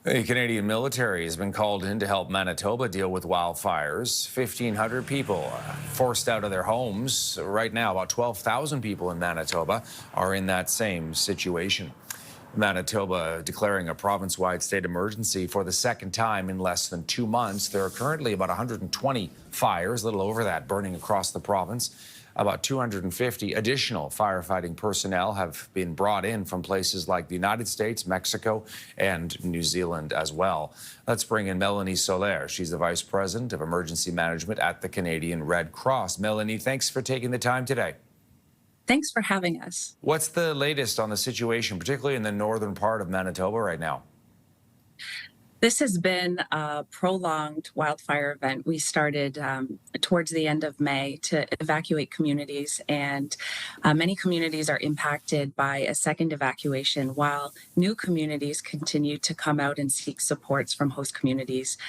The Canadian military has been called in to help Manitoba deal with wildfires. 1,500 people forced out of their homes. Right now, about 12,000 people in Manitoba are in that same situation. Manitoba declaring a province-wide state emergency for the second time in less than 2 months. There are currently about 120 fires, a little over that, burning across the province. About 250 additional firefighting personnel have been brought in from places like the United States, Mexico, and New Zealand as well. Let's bring in Melanie Solar. She's the Vice President of Emergency Management at the Canadian Red Cross. Melanie, thanks for taking the time today. Thanks for having us. What's the latest on the situation, particularly in the northern part of Manitoba right now? This has been a prolonged wildfire event. We started towards the end of May to evacuate communities, and many communities are impacted by a second evacuation, while new communities continue to come out and seek supports from host communities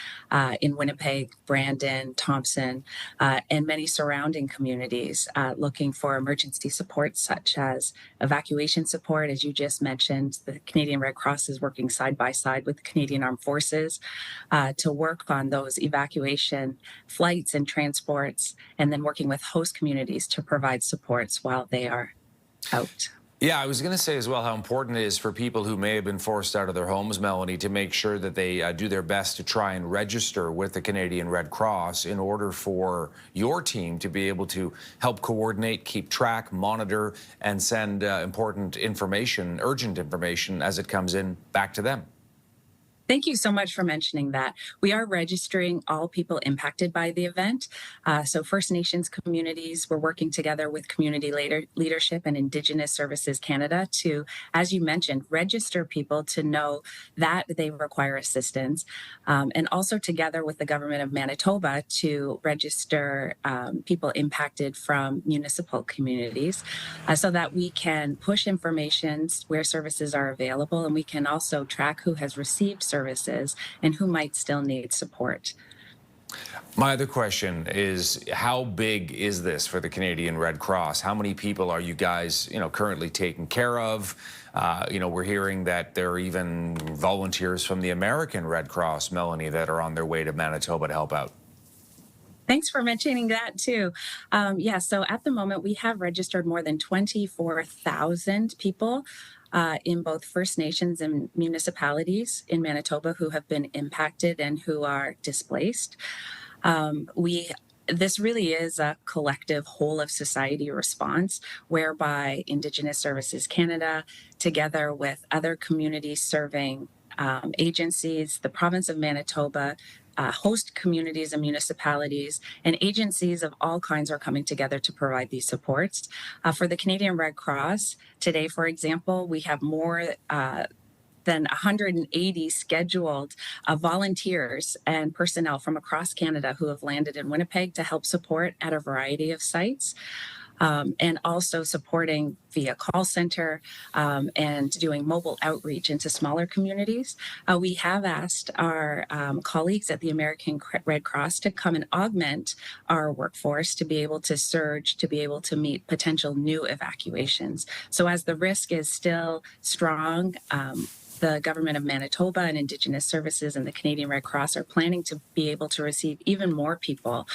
in Winnipeg, Brandon, Thompson, and many surrounding communities looking for emergency support, such as evacuation support. As you just mentioned, the Canadian Red Cross is working side by side with the Canadian Armed Forces to work on those evacuation flights and transports, and then working with host communities to provide supports while they are out. Yeah, I was going to say as well how important it is for people who may have been forced out of their homes, Melanie, to make sure that they do their best to try and register with the Canadian Red Cross in order for your team to be able to help coordinate, keep track, monitor, and send important information, urgent information, as it comes in back to them. Thank you so much for mentioning that. We are registering all people impacted by the event. So First Nations communities, we're working together with community leadership and Indigenous Services Canada to, as you mentioned, register people to know that they require assistance. And also together with the government of Manitoba to register people impacted from municipal communities so that we can push information where services are available, and we can also track who has received services and who might still need support. My other question is, how big is this for the Canadian Red Cross? How many people are you guys, currently taking care of? We're hearing that there are even volunteers from the American Red Cross, Melanie, that are on their way to Manitoba to help out. Thanks for mentioning that too. So at the moment, we have registered more than 24,000 people in both First Nations and municipalities in Manitoba who have been impacted and who are displaced. This really is a collective whole of society response whereby Indigenous Services Canada, together with other community serving agencies, the province of Manitoba, host communities and municipalities, and agencies of all kinds are coming together to provide these supports. For the Canadian Red Cross, today, for example, we have more than 180 scheduled volunteers and personnel from across Canada who have landed in Winnipeg to help support at a variety of sites. And also supporting via call center and doing mobile outreach into smaller communities. We have asked our colleagues at the American Red Cross to come and augment our workforce to be able to surge, to be able to meet potential new evacuations. So as the risk is still strong, the government of Manitoba and Indigenous Services and the Canadian Red Cross are planning to be able to receive even more people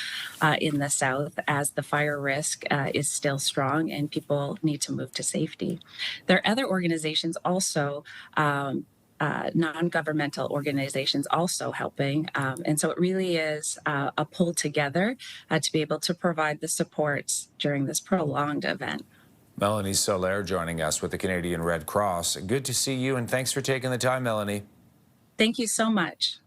in the south as the fire risk is still strong and people need to move to safety. There are other organizations also, non-governmental organizations also helping. And so it really is a pull together to be able to provide the supports during this prolonged event. Melanie Solar joining us with the Canadian Red Cross. Good to see you, and thanks for taking the time, Melanie. Thank you so much.